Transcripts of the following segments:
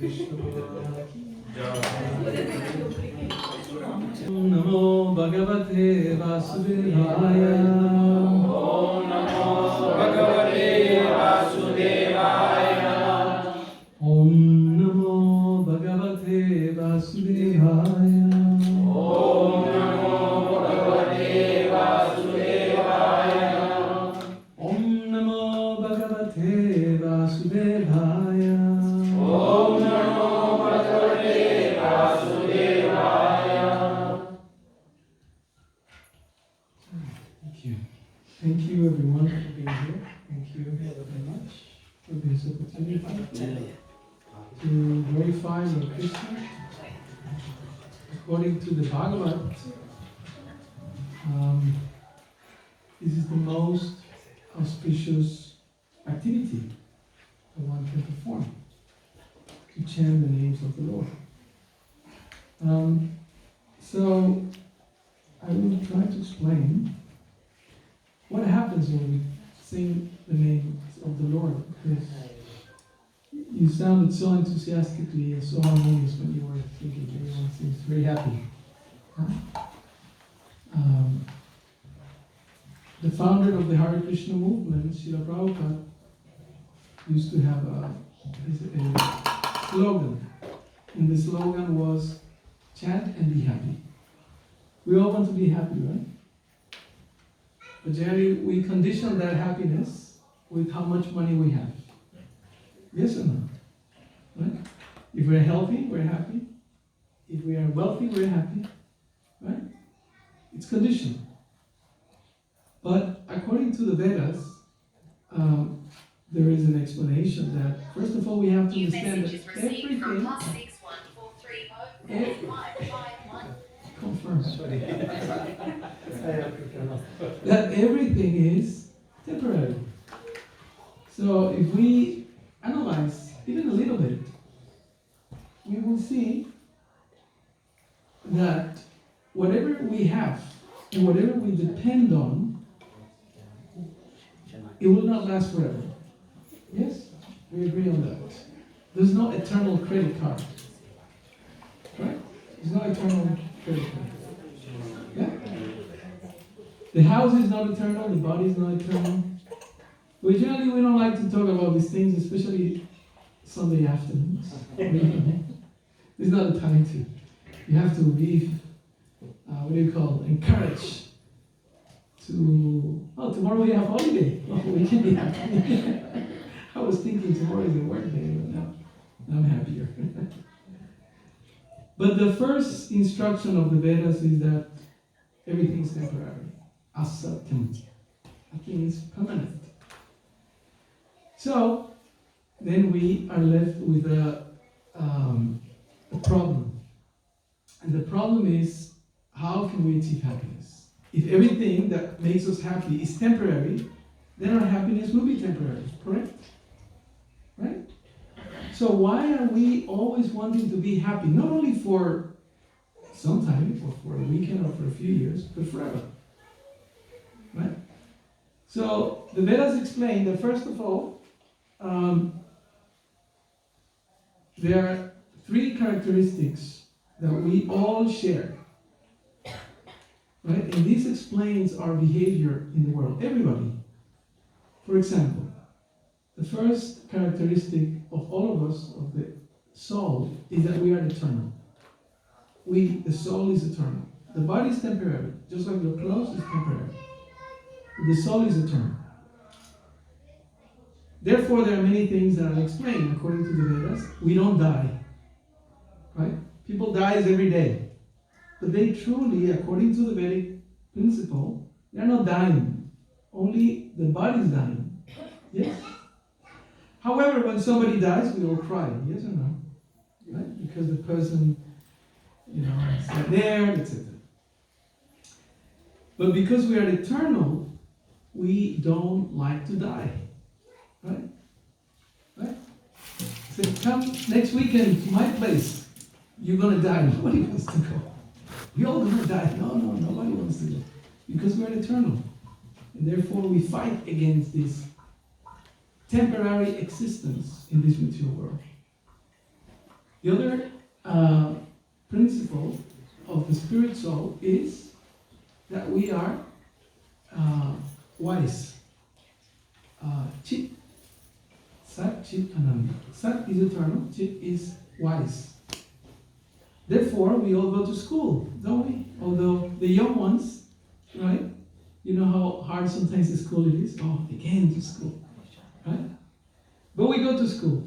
Om Namo Bhagavate Vasudevaya. Om Namo Bhagavate Vasudevaya. Om Namo Bhagavate Vasudevaya. Om Namo Bhagavate Vasudevaya. Om Namo Bhagavate Vasudevaya. Om Namo Bhagavate Vasudevaya. Thank you. Thank you everyone for being here. Thank you very much for this opportunity to glorify Lord Krishna. According to the Bhagavad, this is the most auspicious activity that one can perform, to chant the names of the Lord. So I will try to explain what happens when we sing the names of the Lord. Because you sounded so enthusiastically and so harmonious when you were thinking. Everyone seems very happy. Huh? The founder of the Hare Krishna movement, Srila Prabhupada, used to have a slogan. And the slogan was, chant and be happy. We all want to be happy, right? But generally, we condition that happiness with how much money we have. Yes or no? Right? If we're healthy, we're happy. If we are wealthy, we're happy. Right? It's conditioned. But according to the Vedas, there is an explanation that, first of all, we have to understand that everything... Confirm. That everything is temporary. So if we analyze even a little bit, we will see that whatever we have and whatever we depend on, it will not last forever. Yes? We agree on that. There's no eternal credit card. Right? There's no eternal credit card. Yeah? The house is not eternal, the body is not eternal. We don't like to talk about these things, especially Sunday afternoons. It's not the time to. You have to be, encouraged to, tomorrow we have holiday. We can be happy. I was thinking tomorrow is a work day, but now I'm happier. But the first instruction of the Vedas is that everything is temporary. Asatyam. Nothing is permanent. So, then we are left with a problem. And the problem is, how can we achieve happiness? If everything that makes us happy is temporary, then our happiness will be temporary, correct? Right? So why are we always wanting to be happy? Not only for some time, or for a weekend, or for a few years, but forever. Right? So the Vedas explain that first of all, there are three characteristics that we all share. Right? And this explains our behavior in the world. Everybody. For example, the first characteristic of all of us, of the soul, is that we are eternal. The soul is eternal. The body is temporary, just like your clothes is temporary. The soul is eternal. Therefore, there are many things that are explained according to the Vedas. We don't die. Right? People die every day. But they truly, according to the Vedic principle, they are not dying. Only the body is dying. Yes? However, when somebody dies, we all cry. Yes or no? Right? Because the person, is not there, etc. But because we are eternal, we don't like to die. Right? Right? So come next weekend to my place. You're going to die. Nobody wants to go. You're all going to die. No, nobody wants to go. Because we're eternal. And therefore we fight against this temporary existence in this material world. The other principle of the spirit soul is that we are wise. Chit, Sat, Chit, Ananda. Sat is eternal, Chit is wise. Therefore, we all go to school, don't we? Although the young ones, right? You know how hard sometimes the school it is? Oh, again to school, right? But we go to school,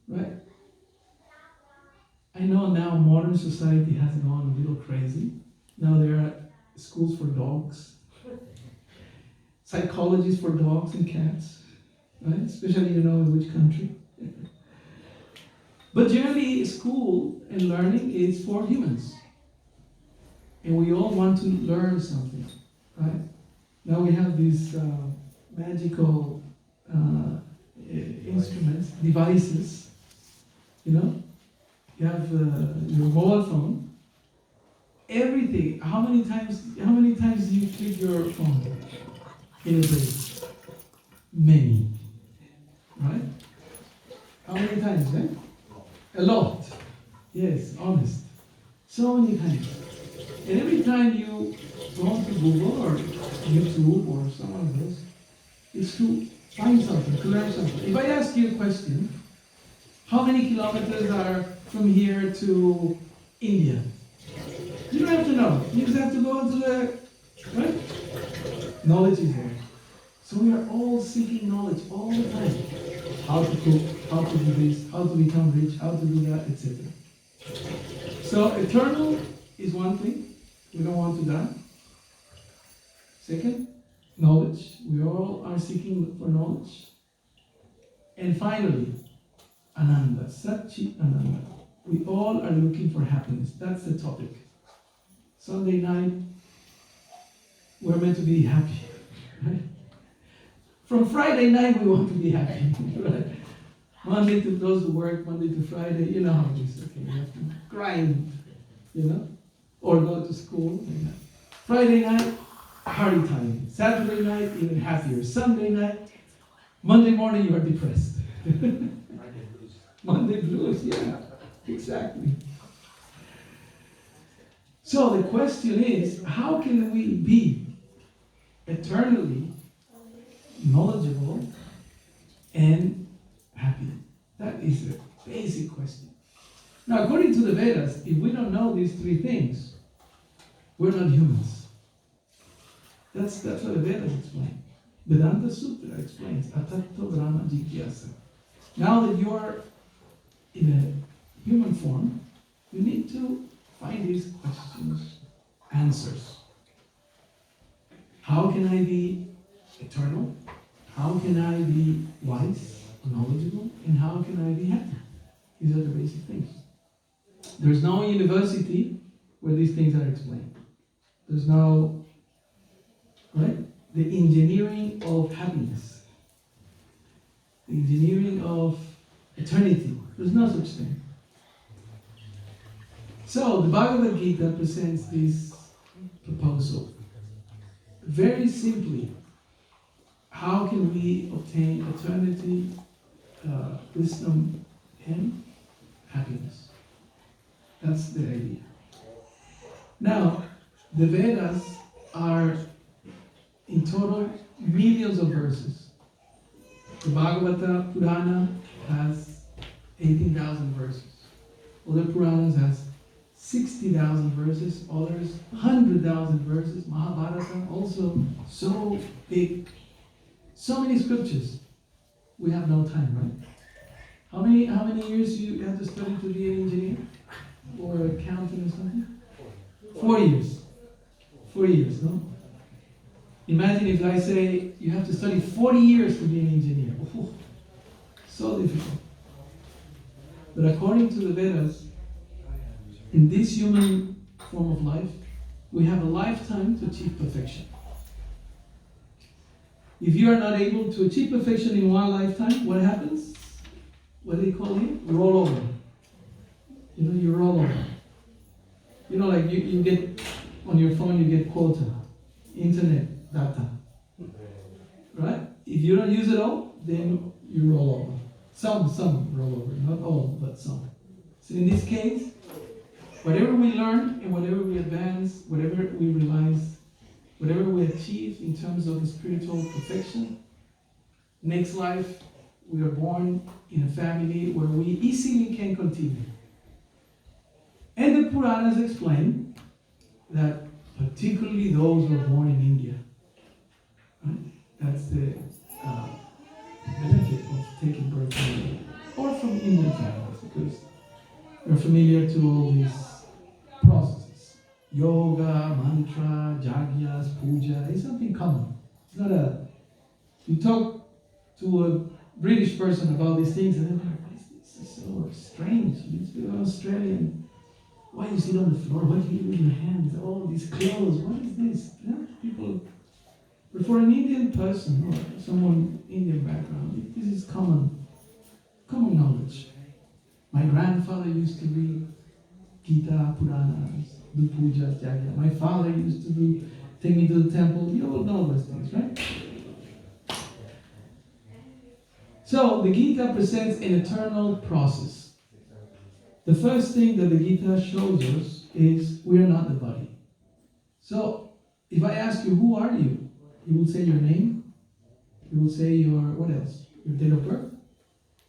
right? I know now modern society has gone a little crazy. Now there are schools for dogs, psychologists for dogs and cats, right? Especially in which country. But generally, school and learning is for humans. And we all want to learn something, right? Now we have these magical instruments, devices, You have your mobile phone. Everything. How many times do you click your phone in a day? Many. Right? How many times, eh? A lot. Yes, honest. So many times. And every time you go to Google or YouTube or some of those, it's to find something, to learn something. If I ask you a question, how many kilometers are from here to India? You don't have to know. You just have to go into the, right? Knowledge is there. So we are all seeking knowledge all the time. How to cook, how to do this, how to become rich, how to do that, etc. So eternal is one thing. We don't want to die. Second, knowledge. We all are seeking for knowledge. And finally, Ananda, Sat Chit Ananda. We all are looking for happiness. That's the topic. Sunday night, we're meant to be happy. Right? From Friday night, we want to be happy. Right? Monday to those who work, Monday to Friday, you know how it is. Okay, you have to grind, or go to school. Friday night, party time. Saturday night, even happier. Sunday night, Monday morning, you are depressed. Monday blues, yeah, exactly. So the question is, how can we be eternally knowledgeable and happy? That is a basic question. Now, according to the Vedas, if we don't know these three things, we're not humans. That's what the Vedas explain. Vedanta Sutra explains, Atatta Brahma Jigyasa. Now that you are in a human form, you need to find these questions, answers. How can I be eternal? How can I be wise, knowledgeable? And how can I be happy? These are the basic things. There's no university where these things are explained. There's no, right? The engineering of happiness. The engineering of eternity. There's no such thing. So, the Bhagavad Gita presents this proposal. Very simply, how can we obtain eternity, wisdom, and happiness? That's the idea. Now, the Vedas are in total millions of verses. The Bhagavata Purana has 18,000 verses. Other Puranas has 60,000 verses, others 100,000 verses. Mahabharata also so big. So many scriptures. We have no time, right? How many years you have to study to be an engineer? Or an accountant or something? 4 years. 4 years, no? Imagine if I say you have to study 40 years to be an engineer. Oh, so difficult. But according to the Vedas, in this human form of life, we have a lifetime to achieve perfection. If you are not able to achieve perfection in one lifetime, what happens? What do they call it? Roll over. You roll over. Like you get, on your phone, you get quota, internet data. Right? If you don't use it all, then you roll over. Some roll over, not all, but some. So in this case, whatever we learn and whatever we advance, whatever we realize, whatever we achieve in terms of spiritual perfection, next life we are born in a family where we easily can continue. And the Puranas explain that particularly those who are born in India, right? That's the benefit of taking birth in India, or from Indian families, because we're familiar to all these processes. Yoga, mantra, jagyas, puja, it's something common. It's not a... You talk to a British person about these things and they're like, what is this? It's so strange. You're Australian. Why do you sit on the floor? What do you do with your hands? All these clothes. What is this? You know, people... But for an Indian person or someone Indian background, this is common knowledge. My grandfather used to read Gita, Puranas, do pujas, jagya. My father used to take me to the temple. You all know those things, right? So the Gita presents an eternal process. The first thing that the Gita shows us is we are not the body. So if I ask you, who are you? You will say your name. You will say your, what else? Your date of birth.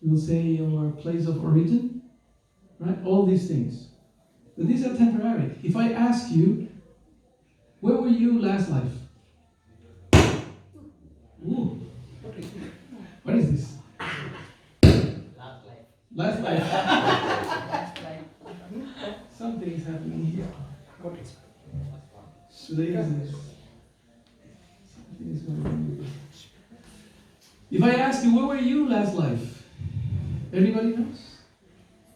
You will say your place of origin. Right? All these things. But these are temporary. If I ask you, where were you last life? Ooh. What is this? Last life. Last life. Something is happening here. Should I use this? Something is going on. If I ask you, where were you last life? Anybody knows?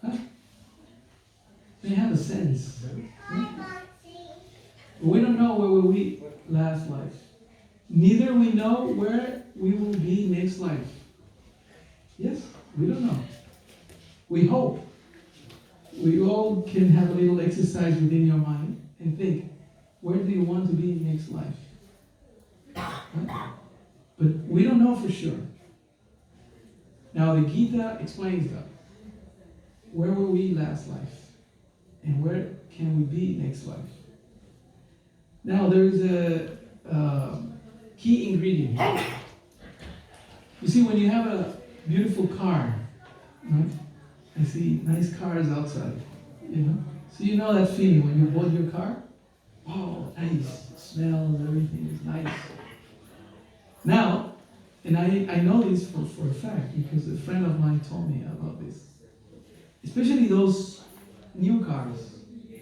Huh? They have a sense. Huh? We don't know where were we last life. Neither we know where we will be next life. Yes, we don't know. We hope. We all can have a little exercise within your mind and think, where do you want to be next life? Right? But we don't know for sure. Now the Gita explains that. Where were we last life? And where can we be next life? Now there is a key ingredient here. You see, when you have a beautiful car, right? I see nice cars outside, you know? So you know that feeling when you bought your car? Oh, nice, it smells, everything is nice. Now, and I know this for a fact because a friend of mine told me about this. Especially those new cars,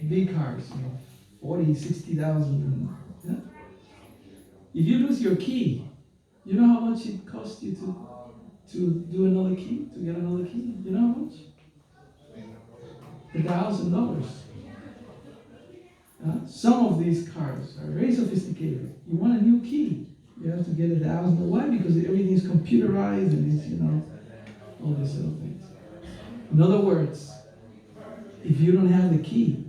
big cars, you know, 40, 60,000. Yeah? If you lose your key, you know how much it costs you to do another key, to get another key? You know how much? $1,000. Some of these cars are very sophisticated. You want a new key, you have to get $1,000. Why? Because everything is computerized and it's, you know, all these little things. In other words, if you don't have the key,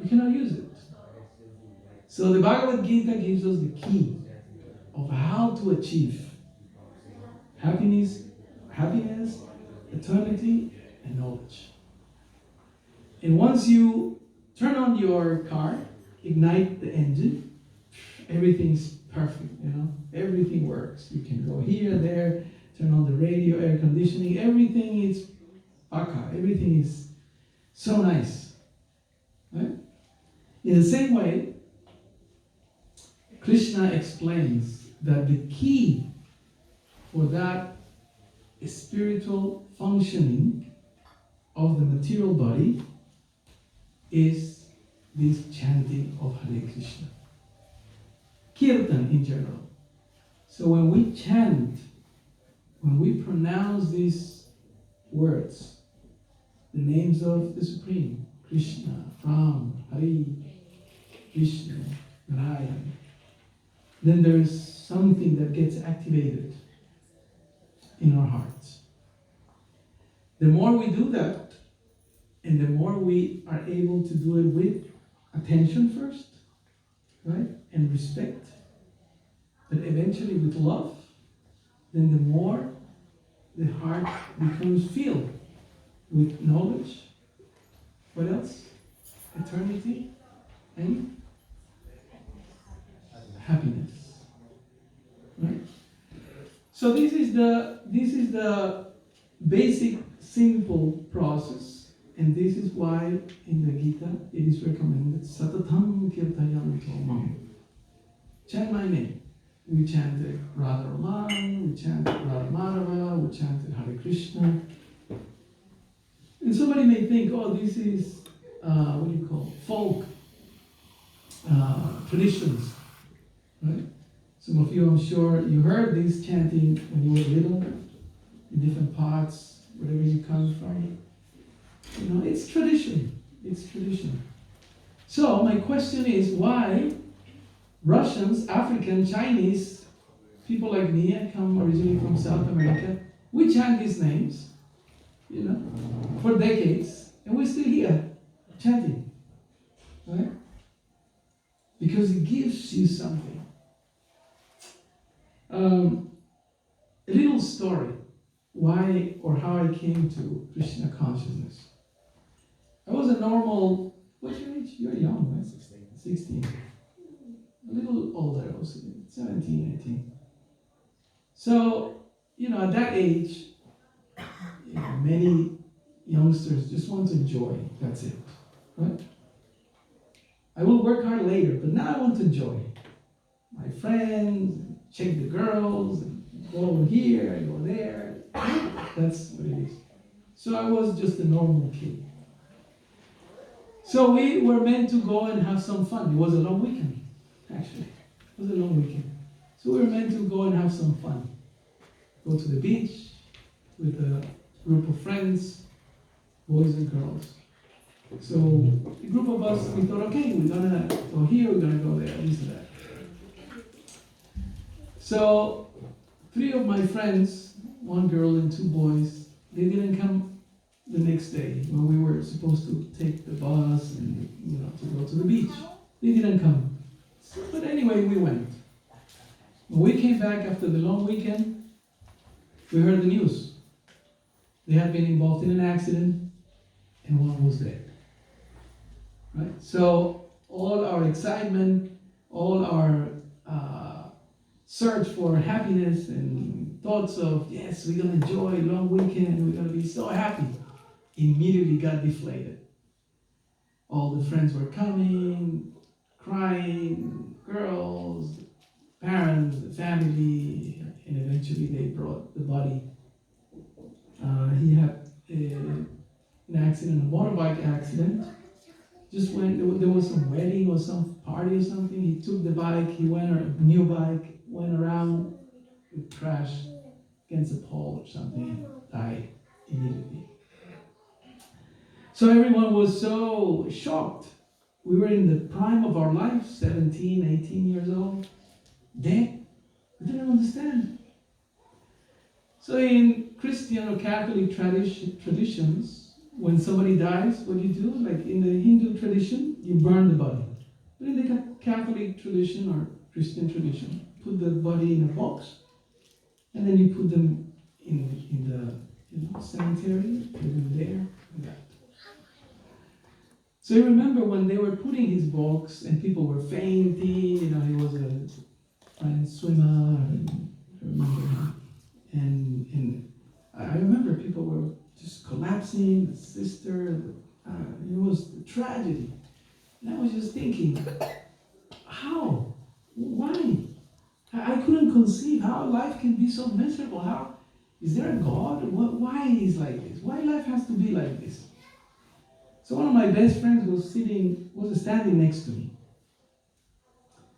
you cannot use it. So the Bhagavad Gita gives us the key of how to achieve happiness, eternity, and knowledge. And once you turn on your car, ignite the engine, everything's perfect, you know, everything works. You can go here, there, turn on the radio, air conditioning, everything is baka, everything is so nice. Right? In the same way, Krishna explains that the key for that spiritual functioning of the material body is this chanting of Hare Krishna. Kirtan in general. So when we chant, when we pronounce these words, the names of the Supreme, Krishna, Ram, Hare, Vishnu, Narayan, then there is something that gets activated in our hearts. The more we do that, and the more we are able to do it with attention first, right, and respect, but eventually with love, then the more the heart becomes filled with knowledge. What else? Eternity and happiness. Right? So this is the basic, simple process, and this is why in the Gita it is recommended Satatam Kirtayanto Mam. Chant my name. We chanted Radha Raman, we chanted Radha Madhava, we chanted Hare Krishna. And somebody may think, oh, this is, what do you call it? Folk traditions, right? Some of you, I'm sure, you heard this chanting when you were little, in different parts, wherever you come from. You know, it's tradition. It's tradition. So my question is, why Russians, African, Chinese, people like me, I come originally from South America, we chant these names, you know, for decades, and we're still here chanting, right? Because it gives you something. A little story, why or how I came to Krishna consciousness. I was a normal, what's your age? You're young, right? 16. A little older, I was 17, 18. So, you know, at that age, you know, many youngsters just want to enjoy, that's it, right? I will work hard later, but now I want to enjoy. My friends, check the girls, go here, go there. That's what it is. So I was just a normal kid. So we were meant to go and have some fun. It was a long weekend, actually. It was a long weekend. So we were meant to go and have some fun. Go to the beach with a group of friends, boys and girls. So a group of us, we thought, okay, we're gonna go here, we're gonna go there, this and that. So 3 of my friends, 1 girl and 2 boys, they didn't come the next day when we were supposed to take the bus and, you know, to go to the beach. They didn't come. But anyway, we went. When we came back after the long weekend, we heard the news. They had been involved in an accident and 1 was dead. Right? So all our excitement, all our search for happiness and thoughts of, yes, we're going to enjoy a long weekend, we're going to be so happy, immediately got deflated. All the friends were coming, crying, girls, parents, the family, and eventually they brought the body. He had an accident, a motorbike accident. Just when there was some wedding or some party or something, he took the bike, he went, a new bike, went around, it crashed against a pole or something, died immediately. So everyone was so shocked. We were in the prime of our life, 17, 18 years old, dead. We didn't understand. So in Christian or Catholic traditions, when somebody dies, what do you do? Like in the Hindu tradition, you burn the body. But in the Catholic tradition or Christian tradition, put the body in a box, and then you put them in the cemetery, put them there, and that. So you remember when they were putting his box and people were fainting, you know, he was a fine swimmer, and I remember him. And I remember people were just collapsing, the sister, it was a tragedy. And I was just thinking, how? Why? I couldn't conceive how life can be so miserable. How is there a God? Why is like this? Why life has to be like this? So one of my best friends was standing next to me.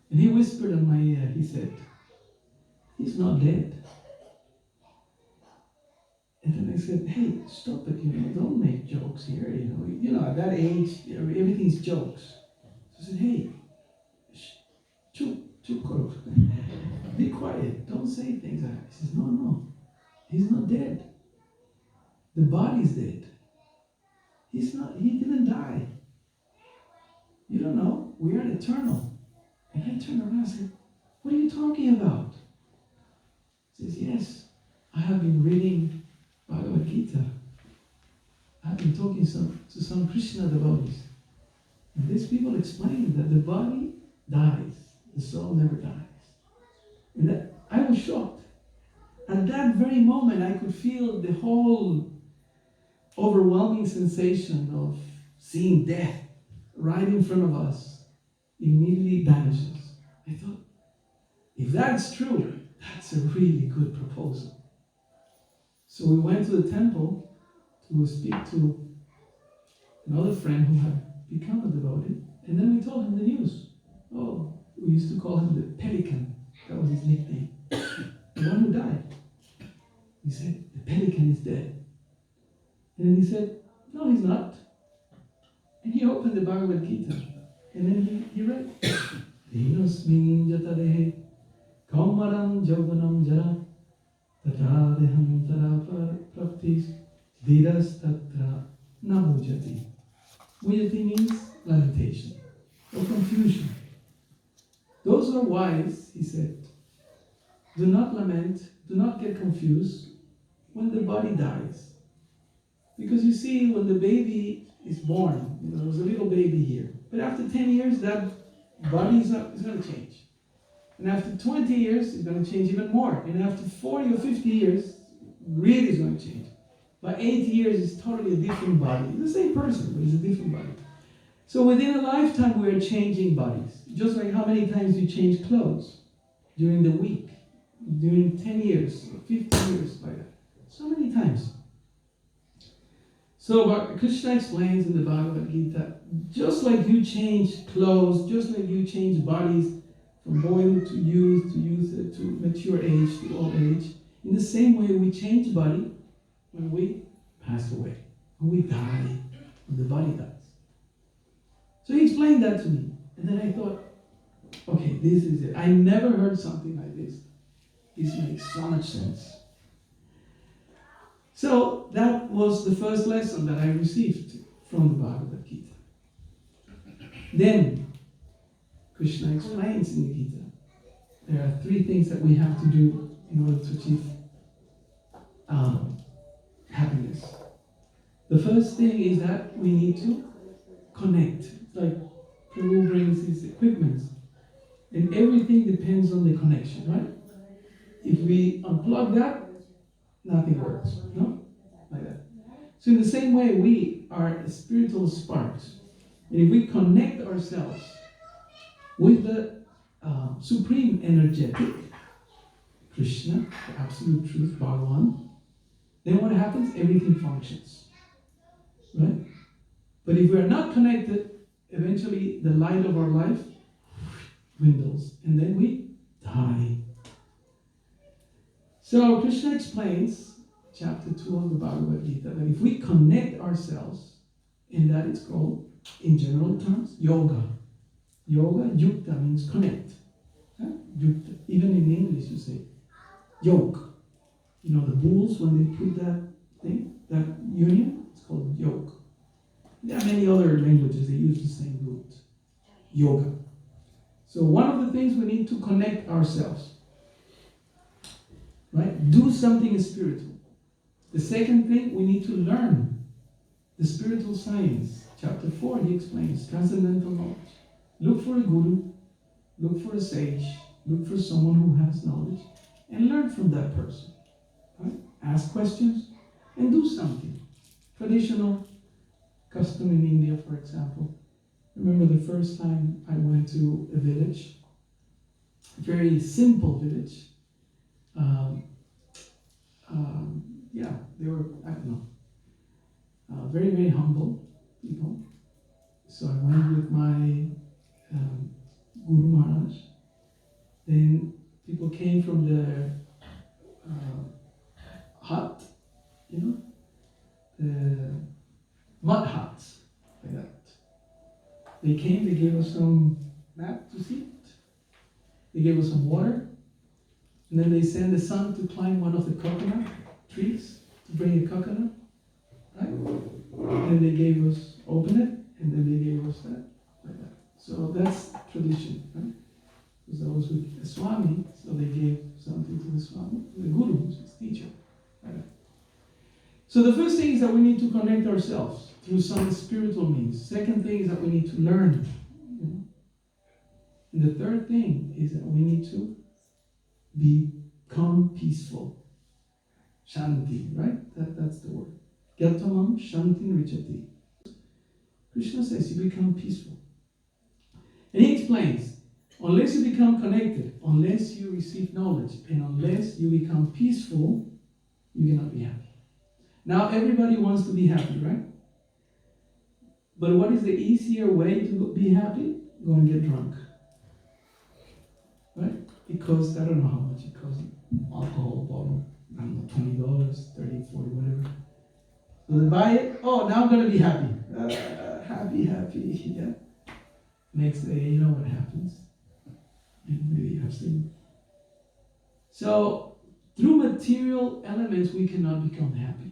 And he whispered in my ear, he said, he's not dead. And then I said, hey, stop it, don't make jokes here, at that age, everything's jokes. So I said, hey, be quiet, don't say things like that. He says, no, he's not dead. The body's dead. He didn't die. You don't know, we are eternal. And I turned around and said, what are you talking about? He says, yes, I have been reading Bhagavad Gita. I've been talking to some Krishna devotees. And these people explain that the body dies, the soul never dies. And that, I was shocked. At that very moment, I could feel the whole overwhelming sensation of seeing death right in front of us immediately vanishes. I thought, if that's true, that's a really good proposal. So we went to the temple to speak to another friend who had become a devotee, and then we told him the news. Oh, we used to call him the Pelican. That was his nickname. The one who died. He said, the Pelican is dead. And then he said, no, he's not. And he opened the Bhagavad Gita, and then he read, Dinosmin jatadehe kaumaram jauvanam jara tatradeham tara praptis diras tatra namujati. Mujati means lamentation or confusion. Those who are wise, he said, do not lament, do not get confused when the body dies. Because you see, when the baby is born, there's a little baby here. But after 10 years, that body is going to change. And after 20 years, it's going to change even more. And after 40 or 50 years, really is going to change. By 80 years, it's totally a different body. It's the same person, but it's a different body. So within a lifetime, we are changing bodies. Just like how many times you change clothes during the week, during 10 years, 50 years, like that. So many times. So Krishna explains in the Bhagavad Gita, just like you change clothes, just like you change bodies from boyhood to youth to mature age to old age, in the same way we change body when we pass away, when we die, when the body dies. So he explained that to me, and then I thought, okay, this is it. I never heard something like this. This makes so much sense. So that was the first lesson that I received from the Bhagavad Gita. Then Krishna explains in the Gita, there are 3 things that we have to do in order to achieve happiness. The first thing is that we need to connect. It's like Prabhu brings his equipment, and everything depends on the connection, right? If we unplug that, nothing works, no? Like that. So in the same way, we are spiritual sparks. And if we connect ourselves with the supreme energetic, Krishna, the absolute truth, Bhagavan, then what happens? Everything functions. Right? But if we are not connected, eventually the light of our life dwindles, and then we die. So Krishna explains, chapter 2 of the Bhagavad Gita, that if we connect ourselves, and that is called, in general terms, yoga. Yoga, yukta, means connect. Huh? Yukta. Even in English you say, yoke. The bulls, when they put that thing, that union, it's called yoke. There are many other languages that use the same root. Yoga. So one of the things we need to connect ourselves. Right? Do something spiritual. The second thing, we need to learn the spiritual science. Chapter 4, he explains transcendental knowledge. Look for a guru, look for a sage, look for someone who has knowledge, and learn from that person. Right? Ask questions and do something. Traditional custom in India, for example. I remember the first time I went to a village, a very simple village. They were, very, very humble people. So I went with my Guru Maharaj. Then people came from their hut, the mud huts, like that. They came, they gave us some mat to sit. They gave us some water. And then they sent the son to climb one of the coconut trees to bring a coconut, right? And then they gave us, open it, and then they gave us that, like that. So that's tradition, right? Because I was with a Swami, so they gave something to the Swami, the Guru, his teacher, like that. So the first thing is that we need to connect ourselves through some spiritual means. Second thing is that we need to learn. You know? And the third thing is that we need to become peaceful. Shanti, right? That's the word. Gyaltamam shantin richati. Krishna says you become peaceful. And he explains, unless you become connected, unless you receive knowledge, and unless you become peaceful, you cannot be happy. Now everybody wants to be happy, right? But what is the easier way to be happy? Go and get drunk. Right? It costs, I don't know how much it costs, alcohol bottle, I don't know, $20, $30, $40, whatever. So they buy it, oh, now I'm going to be happy. Happy, yeah. Next day, you know what happens. Maybe you have seen. So, through material elements, we cannot become happy.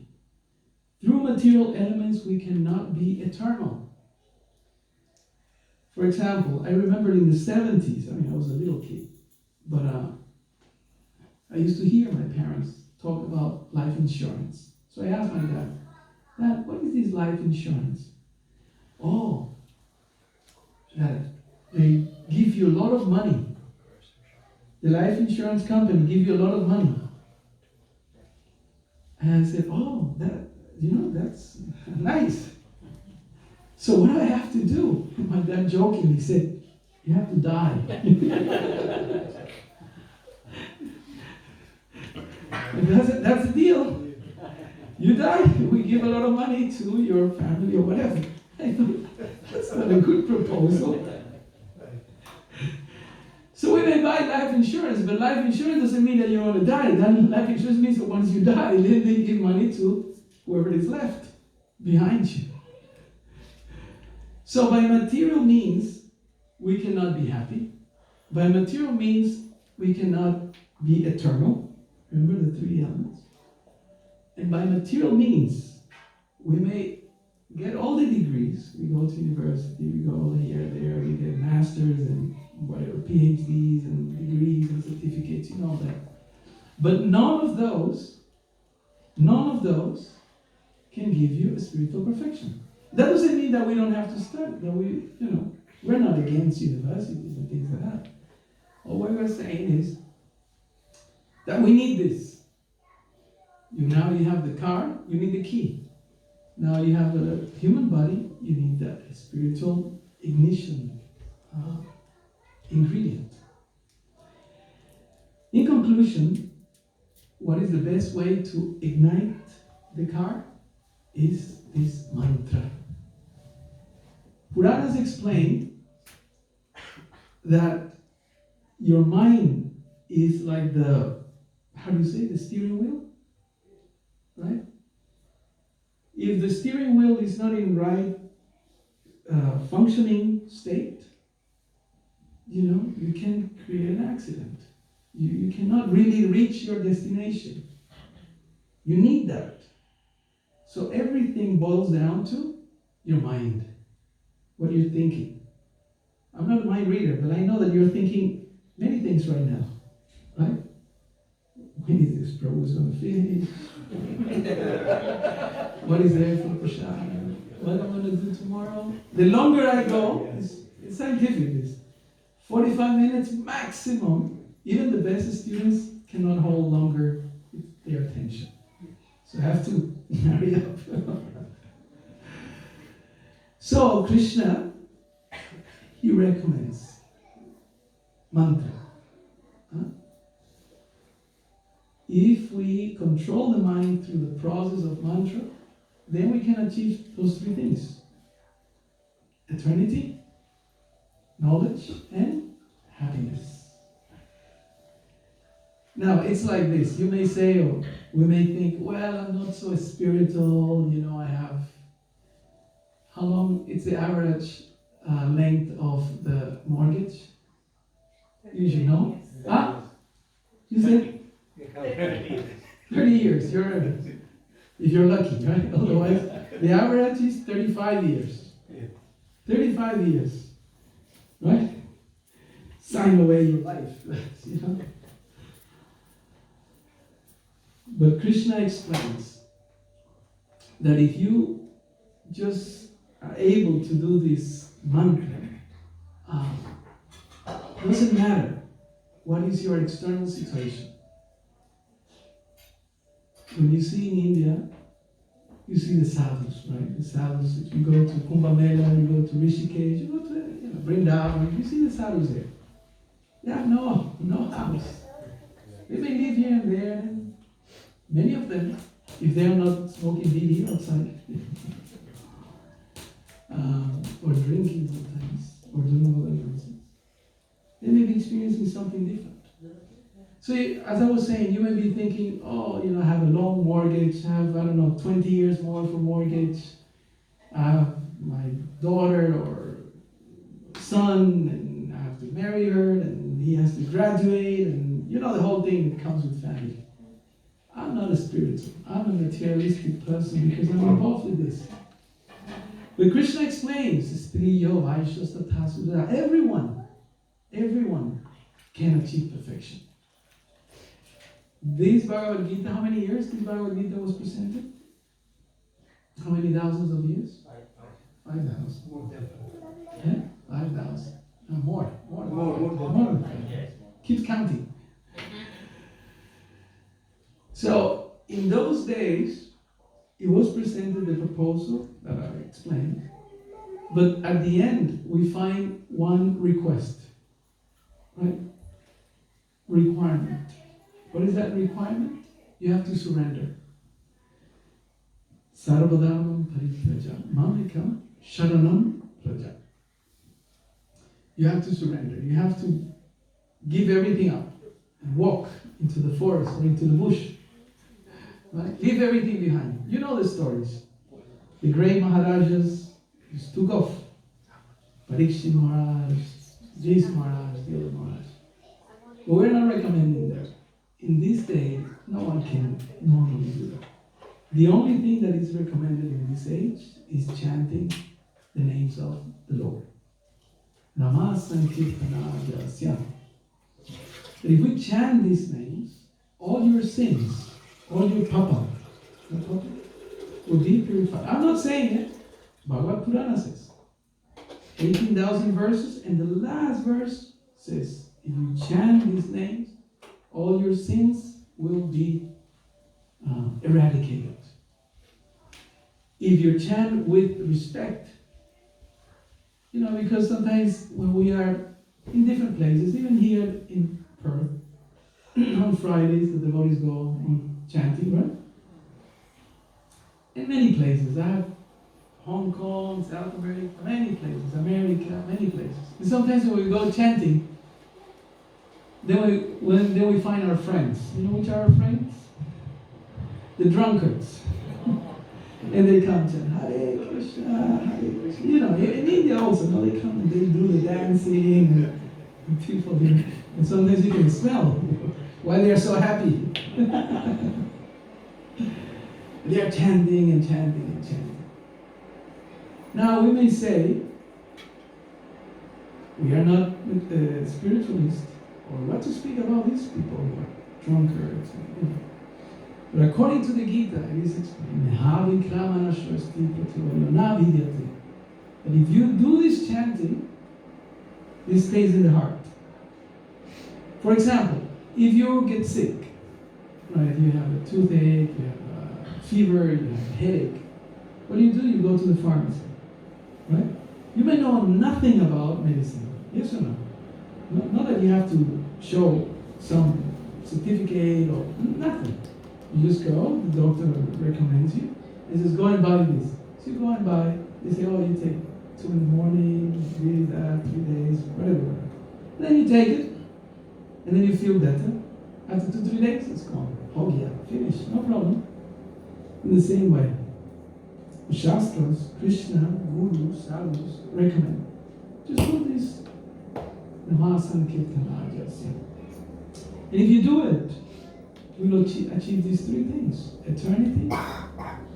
Through material elements, we cannot be eternal. For example, I remember in the 70s, I was a little kid, but I used to hear my parents talk about life insurance. So I asked my dad, Dad, what is this life insurance? Oh, that they give you a lot of money. The life insurance company give you a lot of money. And I said, oh, that's nice. So what do I have to do? My dad jokingly said, you have to die. That's the deal. You die, we give a lot of money to your family or whatever. I thought, that's not a good proposal. So we may buy life insurance, but life insurance doesn't mean that you're going to die. Then life insurance means that once you die, then they give money to whoever is left behind you. So by material means, we cannot be happy. By material means, we cannot be eternal. Remember the three elements? And by material means, we may get all the degrees. We go to university, we go here, there, we get masters and whatever, PhDs and degrees and certificates, you know that. But none of those can give you a spiritual perfection. That doesn't mean that we don't have to study, that we're not against universities and things like that. All we're saying is that we need this. Now you have the car, you need the key. Now you have a human body, you need that spiritual ignition ingredient. In conclusion, what is the best way to ignite the car is this mantra. Puranas explain that your mind is like the steering wheel, right? If the steering wheel is not in right functioning state, you can create an accident. You cannot really reach your destination. You need that. So everything boils down to your mind, what you're thinking. I'm not a mind reader, but I know that you're thinking many things right now, right? When is this Prabhu's going to finish? What is there for Prashad? What I'm going to do tomorrow? The longer I go, it's scientific, this 45 minutes maximum. Even the best students cannot hold longer their attention. So I have to hurry up. So Krishna, he recommends mantra. If we control the mind through the process of mantra, then we can achieve those three things: eternity, knowledge, and happiness. Now, it's like this. You may say, or we may think, well, I'm not so spiritual, I have... How long? It's the average length of the mortgage? You should know. You said? 30 years. If you're lucky, right? Otherwise, the average is 35 years. 35 years. Right? Sign away your life. But Krishna explains that if you just are able to do this mantra, doesn't matter what is your external situation. When you see in India, you see the sadhus, right? The sadhus, if you go to Kumbh Mela, you go to Rishikesh, you go to Vrindavan, you see the sadhus there. They have no house. They may live here and there, and many of them, if they are not smoking bidi outside, or drinking sometimes, or doing other nonsense, they may be experiencing something different. So, as I was saying, you may be thinking, I have a long mortgage, I have, 20 years more for mortgage, I have my daughter or son, and I have to marry her, and he has to graduate, and the whole thing that comes with family. I'm not a spiritual, I'm a materialistic person because I'm involved with this. But Krishna explains, everyone can achieve perfection. This Bhagavad Gita, how many years this Bhagavad Gita was presented? How many thousands of years? 5,000. Yeah? 5,000. No, more than that. Keep counting. So, in those days, it was presented the proposal that I explained, but at the end, we find one request, right? Requirement. What is that requirement? You have to surrender. Sarvadharmam parityajya mamekam sharanam praja. You have to surrender. You have to give everything up and walk into the forest or into the bush. Right? Leave everything behind. You know the stories. The great Maharajas just took off. Parikshit Maharaj, Jis Maharaj, the other Maharaj. But we're not recommending that. In this day, no one can normally do that. The only thing that is recommended in this age is chanting the names of the Lord. Namah Sankirtana Jasya. If we chant these names, all your sins, all your papa will be purified. I'm not saying it. Bhagavad Purana says. 18,000 verses, and the last verse says, if you chant these names, all your sins will be eradicated. If you chant with respect, because sometimes when we are in different places, even here in Perth, on Fridays the devotees go on chanting, right? In many places. I have Hong Kong, South America, many places, America, many places. And sometimes when we go chanting, then we find our friends. You know which are our friends? The drunkards. And they come chant Hare Krishna, Hare Krishna. In India also, they come and they do the dancing and people do. And sometimes you can smell why they are so happy. They are chanting and chanting and chanting. Now we may say, we are not spiritualists, or what to speak about these people who are drunkards. But according to the Gita, it is explained, that if you do this chanting, this stays in the heart. For example, if you get sick, right, you have a toothache, you have a fever, you have a headache, what do? You go to the pharmacy, right? You may know nothing about medicine, yes or no? Not that you have to show some certificate or nothing. You just go, the doctor recommends you, and says, go and buy this. So you go and buy, they say, you take 2 in the morning, 3 that, 3 days, whatever. Then you take it, and then you feel better. After 2-3 days, it's gone. Oh yeah, finished, no problem. In the same way, the Shastras, Krishna, Gurus, Sadhus recommend. Just do this. Namah Sankirtana Jasya. And if you do it, you will achieve these 3 things: eternity,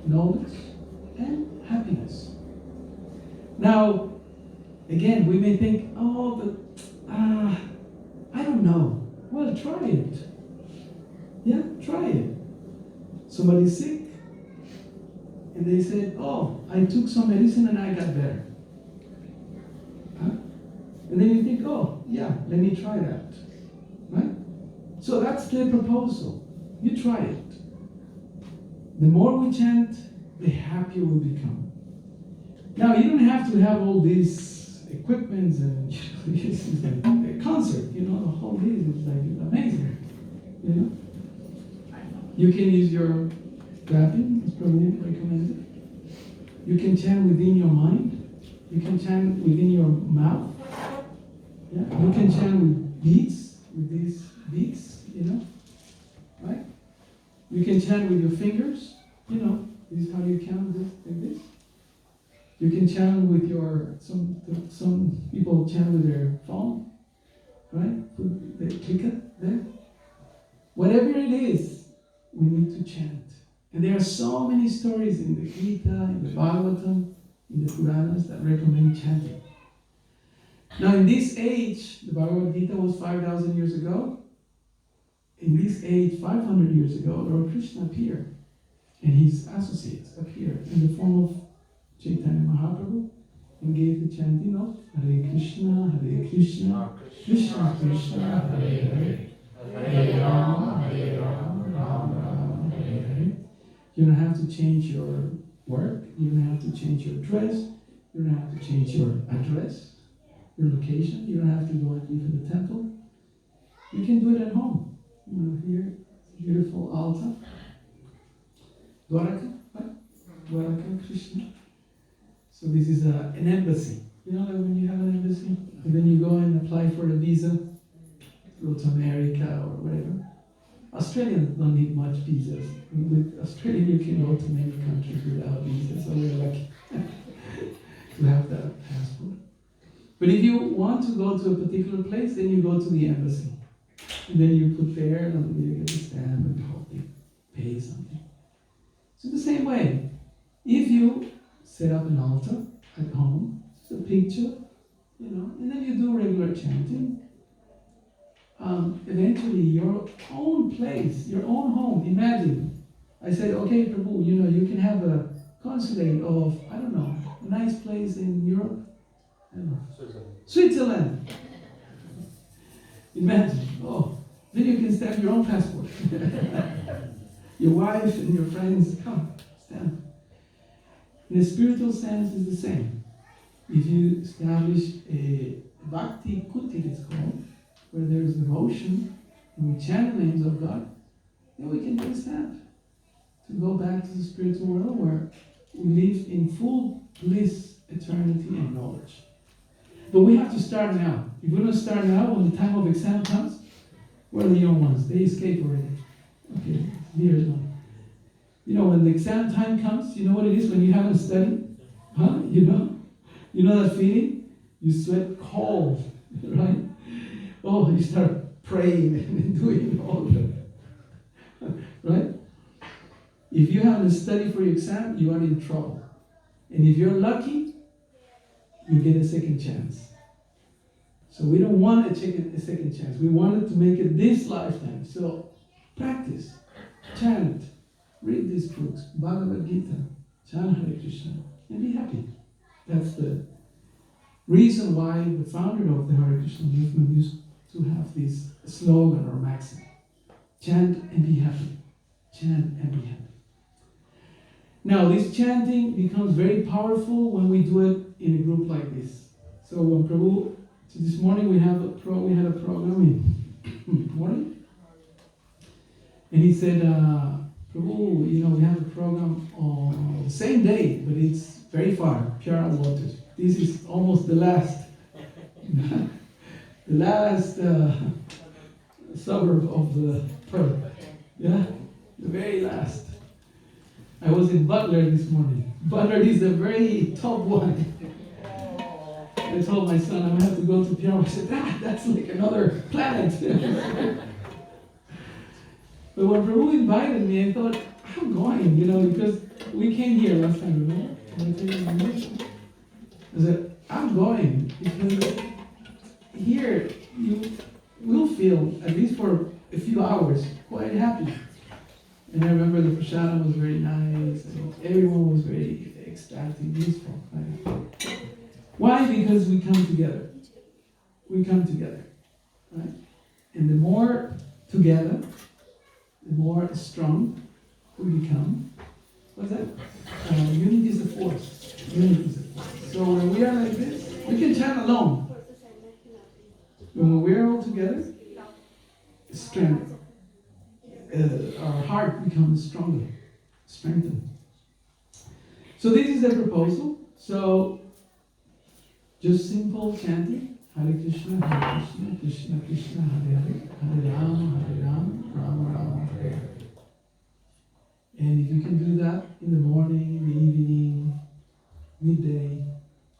knowledge, and happiness. Now, again, we may think, but I don't know. Well, try it. Yeah, try it. Somebody's sick, and they said, oh, I took some medicine and I got better. Huh? And then you think, oh, yeah, let me try that. Right? So that's the proposal. You try it. The more we chant, the happier we become. Now, you don't have to have all these equipments and this is like a concert, the whole thing is like amazing, You can use your clapping, as Prabhu recommended. You can chant within your mind. You can chant within your mouth. Yeah? You can chant with beats, with these beats, right? You can chant with your fingers, this is how you count this, like this. You can chant with some people chant with their phone, right? They click it there. Whatever it is, we need to chant. And there are so many stories in the Gita, in the Bhagavatam, in the Puranas that recommend chanting. Now in this age, the Bhagavad Gita was 5,000 years ago. In this age, 500 years ago, Lord Krishna appeared. And his associates appeared in the form of Chaitanya Mahaprabhu and gave the chanting of Hare Krishna, Krishna Krishna, Hare Hare, Hare Rama, Rama Rama, Hare Hare. You don't have to change your work, you don't have to change your dress, you don't have to change your address, your location, you don't have to go and live in the temple. You can do it at home. Here, beautiful altar. Dwaraka, right? Dwaraka, Krishna. So this is an embassy. Like when you have an embassy, and then you go and apply for a visa, go to America or whatever. Australians don't need much visas. With Australia, you can go to many countries without visas, so we're lucky to have that passport. But if you want to go to a particular place, then you go to the embassy. And then you put there, and you get a stamp and hope you pay something. So the same way, if you set up an altar at home, it's a picture, and then you do regular chanting, eventually your own place, your own home, imagine, I said, okay, Prabhu, you can have a consulate of, I don't know, a nice place in Europe, I don't know, Switzerland. Imagine, then you can stamp your own passport. Your wife and your friends, come, stamp. In a spiritual sense, it's the same. If you establish a bhakti kutir, it's called, where there's devotion, and we chant the names of God, then we can do a stamp to go back to the spiritual world where we live in full bliss, eternity, and knowledge. But we have to start now. If we don't start now, when the time of exam comes, where are the young ones? They escape already. Okay, here's one. When the exam time comes, you know what it is when you haven't studied? Huh? You know that feeling? You sweat cold, right? Oh, you start praying and doing all that, right? If you haven't studied for your exam, you are in trouble. And if you're lucky, you get a second chance. So we don't want a second chance. We wanted to make it this lifetime. So practice, chant, read these books, Bhagavad Gita, chant Hare Krishna, and be happy. That's the reason why the founder of the Hare Krishna movement used to have this slogan or maxim. Chant and be happy. Chant and be happy. Now, this chanting becomes very powerful when we do it in a group like this. So when Prabhu, this morning we had a program in morning, and he said, Prabhu, we have a program on the same day, but it's very far, Pure Waters. This is almost the last, suburb of the Perth. Yeah, the very last. I was in Butler this morning. Butler is the very top one. I told my son I'm going to have to go to Pure. I said, that's like another planet. But when Prabhu invited me, I thought, I'm going, because we came here last time, remember? I said, I'm going, because here you will feel, at least for a few hours, quite happy. And I remember the prasadam was very nice, and everyone was very ecstatic, blissful. Right? Why? Because we come together. We come together, right? And the more together, the more strong we become. What's that? Unity is a force. Unity is a force. So when we are like this, we can chant alone. When we're all together, strength. Our heart becomes stronger, strengthened. So this is the proposal. So just simple chanting. Hare Krishna, Krishna Krishna, Hare Hare, Hare Rama, Rama Rama, Hare Hare. And if you can do that in the morning, in the evening, midday,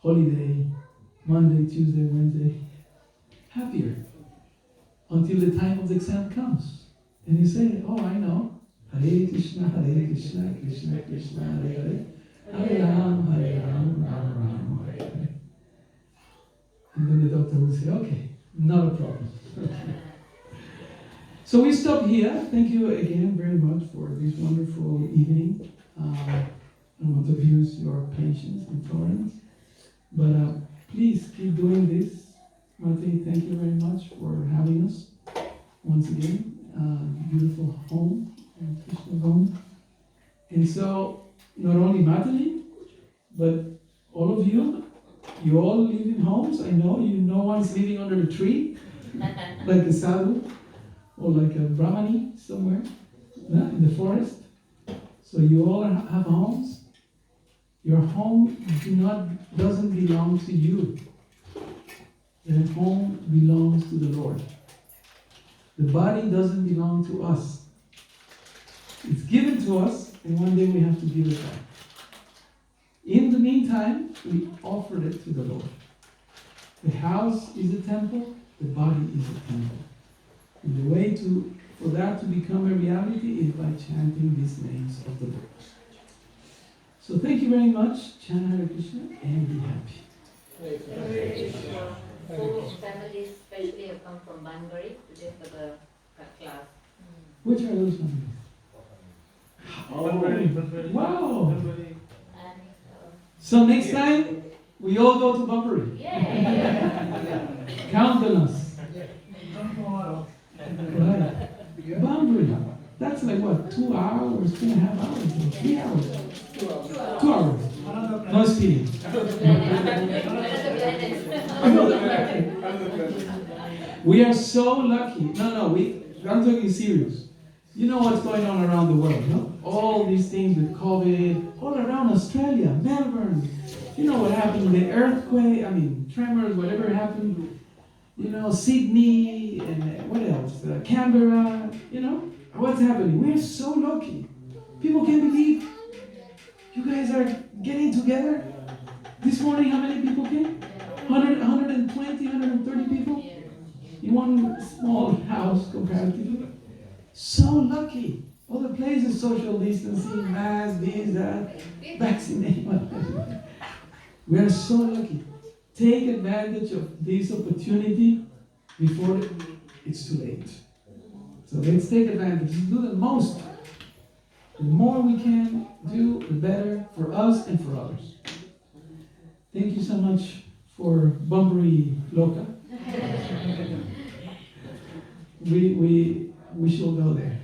holiday, Monday, Tuesday, Wednesday, happier until the time of the exam comes. And you say, oh, I know. Hare Krishna, Krishna Krishna, Hare Hare, Hare Rama, Rama Rama, Hare Hare. And then the doctor will say, okay, not a problem. So we stop here. Thank you again very much for this wonderful evening. I want to abuse your patience and tolerance. But please keep doing this. Malti, thank you very much for having us once again. Beautiful home, Krishna's home. And so, not only Madhuri, but all of you, you all live in homes. I know no one's living under a tree, like a sadhu, or like a brahmani somewhere, in the forest. So you all have homes. Your home doesn't belong to you. Your home belongs to the Lord. The body doesn't belong to us. It's given to us, and one day we have to give it back. In the meantime, we offered it to the Lord. The house is a temple, the body is a temple. And the way for that to become a reality is by chanting these names of the Lord. So thank you very much. Chant Hare Krishna and be happy. Four families especially have come from Madhuri today for the class. Which are those families? Oh, wow! So next time, we all go to Bamburi. Count on us. Right. Bamburi. That's like what, 2 hours, 2.5 hours, 3 hours? 2 hours. No speeding. We are so lucky. I'm talking serious. You know what's going on around the world, no? All these things with COVID, all around Australia, Melbourne. You know what happened, the earthquake, tremors, whatever happened. Sydney, and what else? Canberra, what's happening? We're so lucky. People can't believe you guys are getting together. This morning, how many people came? 120, 130 people? In one small house, comparatively. So lucky. Other places, social distancing, mask, this, that, vaccination. We are so lucky. Take advantage of this opportunity before it's too late. So let's take advantage. Do the most. The more we can do, the better for us and for others. Thank you so much for Bamburi Loka. We shall go there.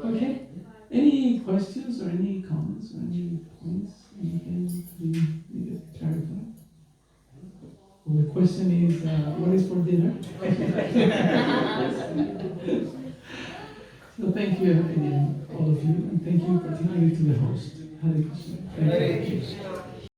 Okay? Any questions or any comments or any points? Anything we need to clarify? Well, the question is, what is for dinner? So thank you again, all of you, and thank you particularly to the host. Hare Krishna. Thank you.